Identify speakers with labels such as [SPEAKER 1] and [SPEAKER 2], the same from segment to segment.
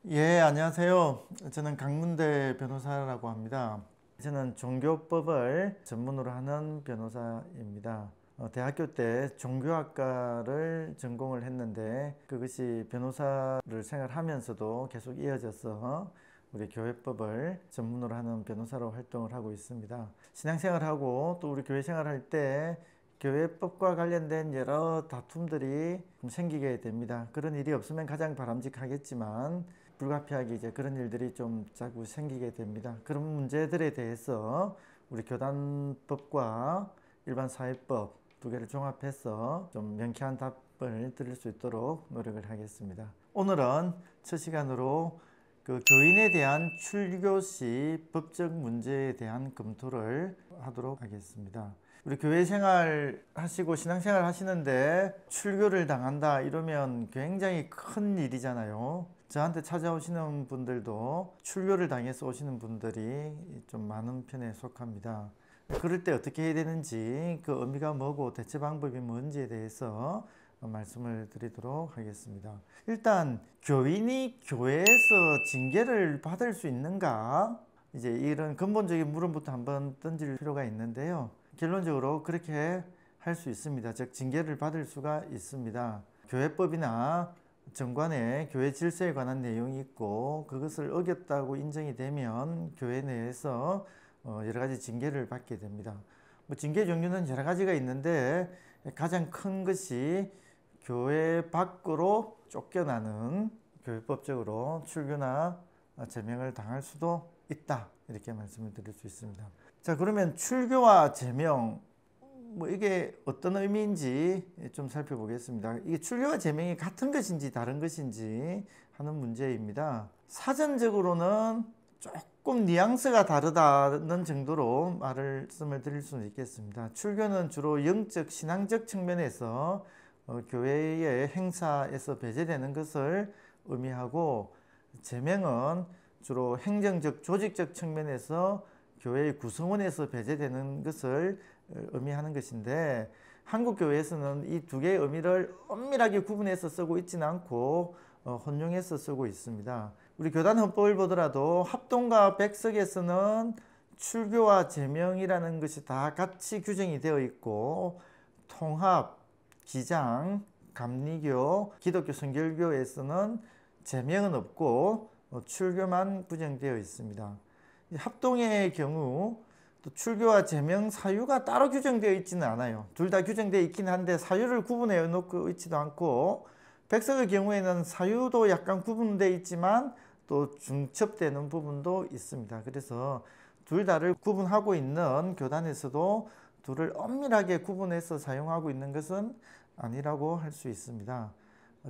[SPEAKER 1] 예, 안녕하세요. 저는 강문대 변호사라고 합니다. 저는 종교법을 전문으로 하는 변호사입니다. 대학교 때 종교학과를 전공을 했는데 그것이 변호사를 생활하면서도 계속 이어져서 우리 교회법을 전문으로 하는 변호사로 활동을 하고 있습니다. 신앙생활하고 또 우리 교회 생활할 때 교회법과 관련된 여러 다툼들이 생기게 됩니다. 그런 일이 없으면 가장 바람직하겠지만 불가피하게 이제 그런 일들이 좀 자꾸 생기게 됩니다. 그런 문제들에 대해서 우리 교단법과 일반 사회법 두 개를 종합해서 좀 명쾌한 답을 드릴 수 있도록 노력을 하겠습니다. 오늘은 첫 시간으로 그 교인에 대한 출교 시 법적 문제에 대한 검토를 하도록 하겠습니다. 우리 교회 생활 하시고 신앙생활 하시는데 출교를 당한다 이러면 굉장히 큰 일이잖아요. 저한테 찾아오시는 분들도 출교를 당해서 오시는 분들이 좀 많은 편에 속합니다. 그럴 때 어떻게 해야 되는지, 그 의미가 뭐고 대처 방법이 뭔지에 대해서 말씀을 드리도록 하겠습니다. 일단 교인이 교회에서 징계를 받을 수 있는가? 이제 이런 근본적인 물음부터 한번 던질 필요가 있는데요. 결론적으로 그렇게 할 수 있습니다. 즉 징계를 받을 수가 있습니다. 교회법이나 정관에 교회 질서에 관한 내용이 있고 그것을 어겼다고 인정이 되면 교회 내에서 여러 가지 징계를 받게 됩니다. 징계 종류는 여러 가지가 있는데 가장 큰 것이 교회 밖으로 쫓겨나는, 교회법적으로 출교나 제명을 당할 수도 있다, 이렇게 말씀을 드릴 수 있습니다. 자, 그러면 출교와 제명, 이게 어떤 의미인지 좀 살펴보겠습니다. 이게 출교와 제명이 같은 것인지 다른 것인지 하는 문제입니다. 사전적으로는 조금 뉘앙스가 다르다는 정도로 말씀을 드릴 수는 있겠습니다. 출교는 주로 영적, 신앙적 측면에서 교회의 행사에서 배제되는 것을 의미하고, 제명은 주로 행정적, 조직적 측면에서 교회의 구성원에서 배제되는 것을 의미하는 것인데, 한국 교회에서는 이 두 개의 의미를 엄밀하게 구분해서 쓰고 있지는 않고 혼용해서 쓰고 있습니다. 우리 교단 헌법을 보더라도 합동과 백석에서는 출교와 제명이라는 것이 다 같이 규정이 되어 있고, 통합, 기장, 감리교, 기독교 성결교에서는 제명은 없고 출교만 규정되어 있습니다. 합동의 경우 또 출교와 제명 사유가 따로 규정되어 있지는 않아요. 둘 다 규정되어 있긴 한데 사유를 구분해 놓고 있지도 않고, 백석의 경우에는 사유도 약간 구분되어 있지만 또 중첩되는 부분도 있습니다. 그래서 둘 다를 구분하고 있는 교단에서도 둘을 엄밀하게 구분해서 사용하고 있는 것은 아니라고 할 수 있습니다.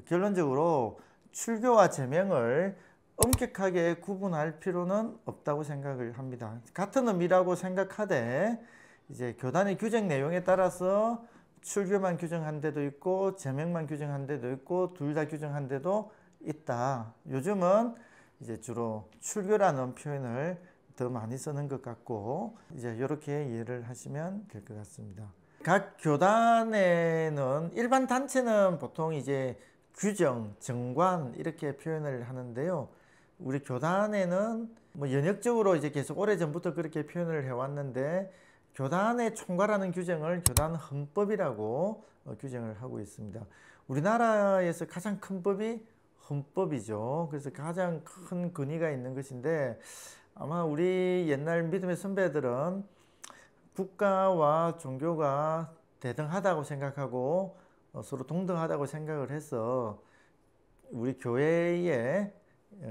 [SPEAKER 1] 결론적으로 출교와 제명을 엄격하게 구분할 필요는 없다고 생각을 합니다. 같은 의미라고 생각하되 이제 교단의 규정 내용에 따라서 출교만 규정한 데도 있고 제명만 규정한 데도 있고 둘 다 규정한 데도 있다. 요즘은 이제 주로 출교라는 표현을 더 많이 쓰는 것 같고, 이제 이렇게 이해를 하시면 될 것 같습니다. 각 교단에는, 일반 단체는 보통 이제 규정, 정관 이렇게 표현을 하는데요. 우리 교단에는 연역적으로 이제 계속 오래전부터 그렇게 표현을 해왔는데, 교단의 총괄하는 규정을 교단 헌법이라고 규정을 하고 있습니다. 우리나라에서 가장 큰 법이 헌법이죠. 그래서 가장 큰 권위가 있는 것인데, 아마 우리 옛날 믿음의 선배들은 국가와 종교가 대등하다고 생각하고 서로 동등하다고 생각을 해서 우리 교회의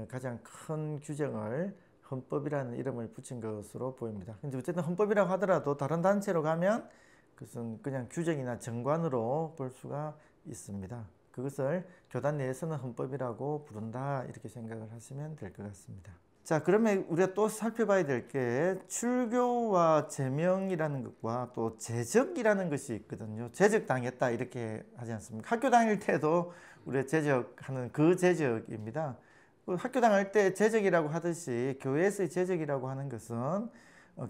[SPEAKER 1] 가장 큰 규정을 헌법이라는 이름을 붙인 것으로 보입니다. 근데 어쨌든 헌법이라고 하더라도 다른 단체로 가면 그것은 그냥 규정이나 정관으로 볼 수가 있습니다. 그것을 교단 내에서는 헌법이라고 부른다, 이렇게 생각을 하시면 될 것 같습니다. 자, 그러면 우리가 또 살펴봐야 될 게 출교와 제명이라는 것과 또 제적이라는 것이 있거든요. 제적당했다 이렇게 하지 않습니까? 학교 다닐 때도 우리가 제적하는 그 제적입니다. 학교 다닐 때 제적이라고 하듯이 교회에서의 제적이라고 하는 것은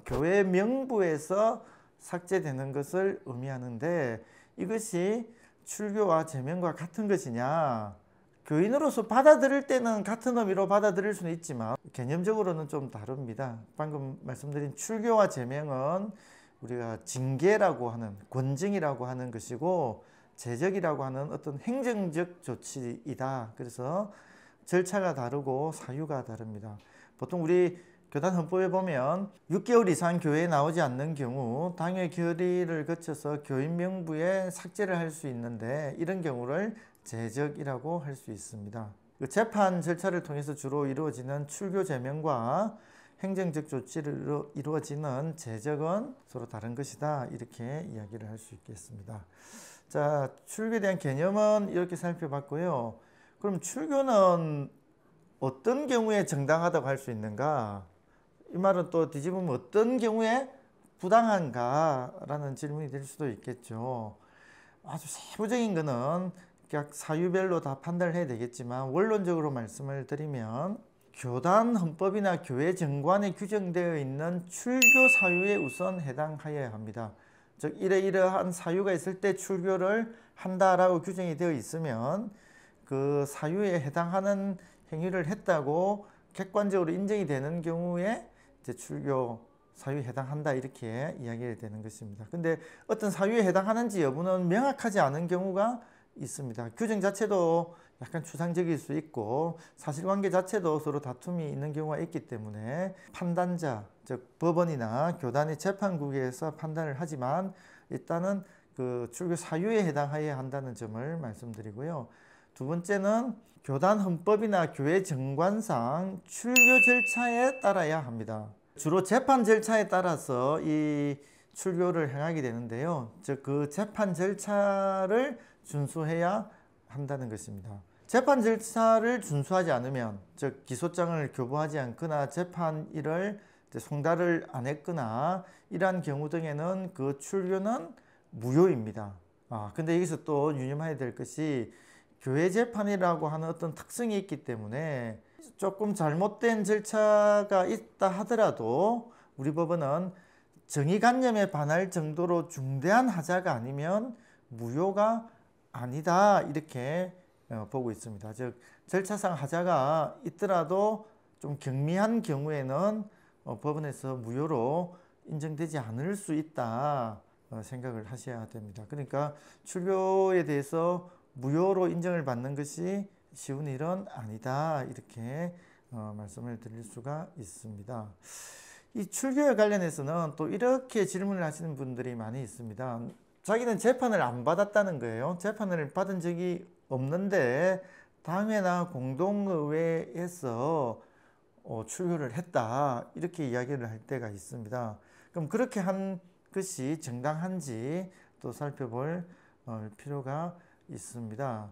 [SPEAKER 1] 교회 명부에서 삭제되는 것을 의미하는데, 이것이 출교와 제명과 같은 것이냐? 교인으로서 받아들일 때는 같은 의미로 받아들일 수는 있지만 개념적으로는 좀 다릅니다. 방금 말씀드린 출교와 제명은 우리가 징계라고 하는, 권징이라고 하는 것이고 제적이라고 하는 어떤 행정적 조치이다. 그래서 절차가 다르고 사유가 다릅니다. 보통 우리 교단 헌법에 보면 6개월 이상 교회에 나오지 않는 경우 당회 결의를 거쳐서 교인 명부에 삭제를 할 수 있는데, 이런 경우를 제적이라고 할 수 있습니다. 재판 절차를 통해서 주로 이루어지는 출교 제명과 행정적 조치로 이루어지는 제적은 서로 다른 것이다, 이렇게 이야기를 할 수 있겠습니다. 자, 출교에 대한 개념은 이렇게 살펴봤고요. 그럼 출교는 어떤 경우에 정당하다고 할 수 있는가? 이 말은 또 뒤집으면 어떤 경우에 부당한가? 라는 질문이 될 수도 있겠죠. 아주 세부적인 거는 각 사유별로 다 판단을 해야 되겠지만, 원론적으로 말씀을 드리면 교단 헌법이나 교회 정관에 규정되어 있는 출교 사유에 우선 해당하여야 합니다. 즉 이러이러한 사유가 있을 때 출교를 한다라고 규정이 되어 있으면 그 사유에 해당하는 행위를 했다고 객관적으로 인정이 되는 경우에 이제 출교 사유에 해당한다, 이렇게 이야기가 되는 것입니다. 근데 어떤 사유에 해당하는지 여부는 명확하지 않은 경우가 있습니다. 규정 자체도 약간 추상적일 수 있고 사실관계 자체도 서로 다툼이 있는 경우가 있기 때문에 판단자, 즉 법원이나 교단의 재판국에서 판단을 하지만 일단은 그 출교 사유에 해당하여야 한다는 점을 말씀드리고요. 두 번째는 교단 헌법이나 교회 정관상 출교 절차에 따라야 합니다. 주로 재판 절차에 따라서 이 출교를 행하게 되는데요. 즉 그 재판 절차를 준수해야 한다는 것입니다. 재판 절차를 준수하지 않으면, 즉 기소장을 교부하지 않거나 재판일을 송달을 안 했거나 이러한 경우 등에는 그 출교는 무효입니다. 근데 여기서 또 유념해야 될 것이, 교회 재판이라고 하는 어떤 특성이 있기 때문에 조금 잘못된 절차가 있다 하더라도 우리 법원은 정의관념에 반할 정도로 중대한 하자가 아니면 무효가 아니다, 이렇게 보고 있습니다. 즉 절차상 하자가 있더라도 좀 경미한 경우에는 법원에서 무효로 인정되지 않을 수 있다 생각을 하셔야 됩니다. 그러니까 출교에 대해서 무효로 인정을 받는 것이 쉬운 일은 아니다, 이렇게 말씀을 드릴 수가 있습니다. 이 출교에 관련해서는 또 이렇게 질문을 하시는 분들이 많이 있습니다. 자기는 재판을 안 받았다는 거예요. 재판을 받은 적이 없는데 당회나 공동의회에서 출교를 했다, 이렇게 이야기를 할 때가 있습니다. 그럼 그렇게 한 것이 정당한지 또 살펴볼 필요가 있습니다.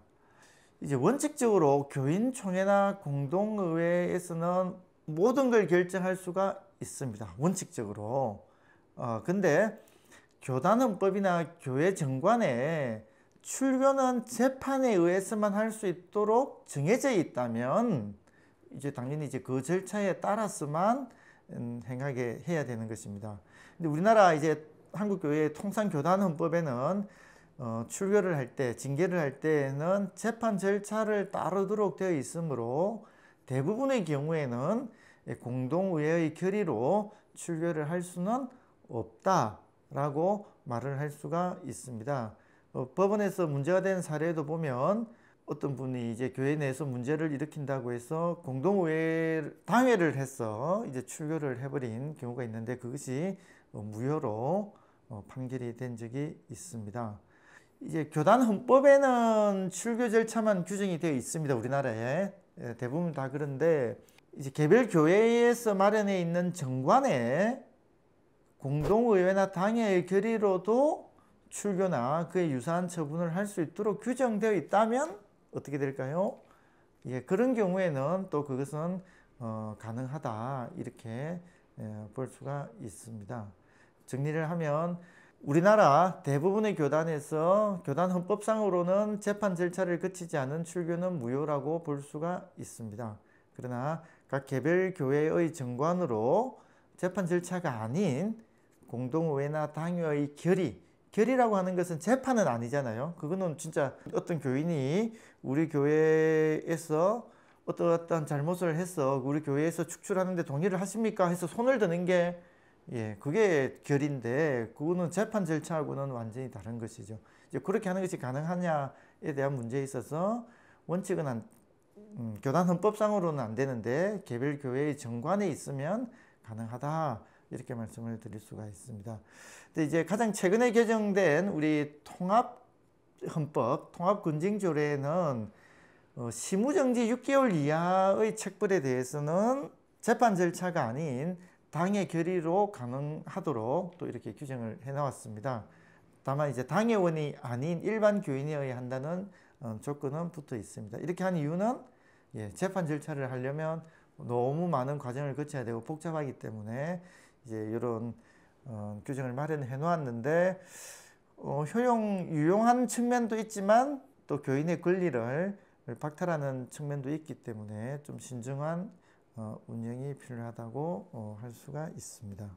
[SPEAKER 1] 이제 원칙적으로 교인총회나 공동의회에서는 모든 걸 결정할 수가 있습니다. 원칙적으로. 근데 교단헌법이나 교회 정관에 출교는 재판에 의해서만 할 수 있도록 정해져 있다면 이제 당연히 이제 그 절차에 따라서만 행하게 해야 되는 것입니다. 근데 우리나라 이제 한국교회 통상교단헌법에는 출교를 할 때, 징계를 할 때는 재판 절차를 따르도록 되어 있으므로 대부분의 경우에는 공동의회의 결의로 출교를 할 수는 없다라고 말을 할 수가 있습니다. 법원에서 문제가 된 사례도 보면 어떤 분이 이제 교회 내에서 문제를 일으킨다고 해서 공동의회 당회를 해서 이제 출교를 해버린 경우가 있는데 그것이 무효로 판결이 된 적이 있습니다. 이제 교단 헌법에는 출교 절차만 규정이 되어 있습니다. 우리나라에 대부분 다 그런데 이제 개별 교회에서 마련해 있는 정관에 공동의회나 당회의 결의로도 출교나 그에 유사한 처분을 할 수 있도록 규정되어 있다면 어떻게 될까요? 예, 그런 경우에는 또 그것은 가능하다, 이렇게 볼 수가 있습니다. 정리를 하면 우리나라 대부분의 교단에서 교단 헌법상으로는 재판 절차를 거치지 않은 출교는 무효라고 볼 수가 있습니다. 그러나 각 개별 교회의 정관으로 재판 절차가 아닌 공동의회나 당회의 결의, 결의라고 하는 것은 재판은 아니잖아요. 그거는 진짜 어떤 교인이 우리 교회에서 어떤 잘못을 해서 우리 교회에서 축출하는데 동의를 하십니까? 해서 손을 드는 게 그게 결인데 그거는 재판 절차하고는 완전히 다른 것이죠. 이제 그렇게 하는 것이 가능하냐에 대한 문제에 있어서 원칙은 교단 헌법상으로는 안 되는데 개별 교회의 정관에 있으면 가능하다 이렇게 말씀을 드릴 수가 있습니다. 근데 이제 가장 최근에 개정된 우리 통합 헌법, 통합 군징조례에는 시무정지 6개월 이하의 책벌에 대해서는 재판 절차가 아닌 당의 결의로 가능하도록 또 이렇게 규정을 해 나왔습니다. 다만 이제 당회원이 아닌 일반 교인이어야 한다는 조건은 붙어 있습니다. 이렇게 한 이유는 재판 절차를 하려면 너무 많은 과정을 거쳐야 되고 복잡하기 때문에 이제 이런 규정을 마련해 놓았는데 유용한 측면도 있지만 또 교인의 권리를 박탈하는 측면도 있기 때문에 좀 신중한 운영이 필요하다고 할 수가 있습니다.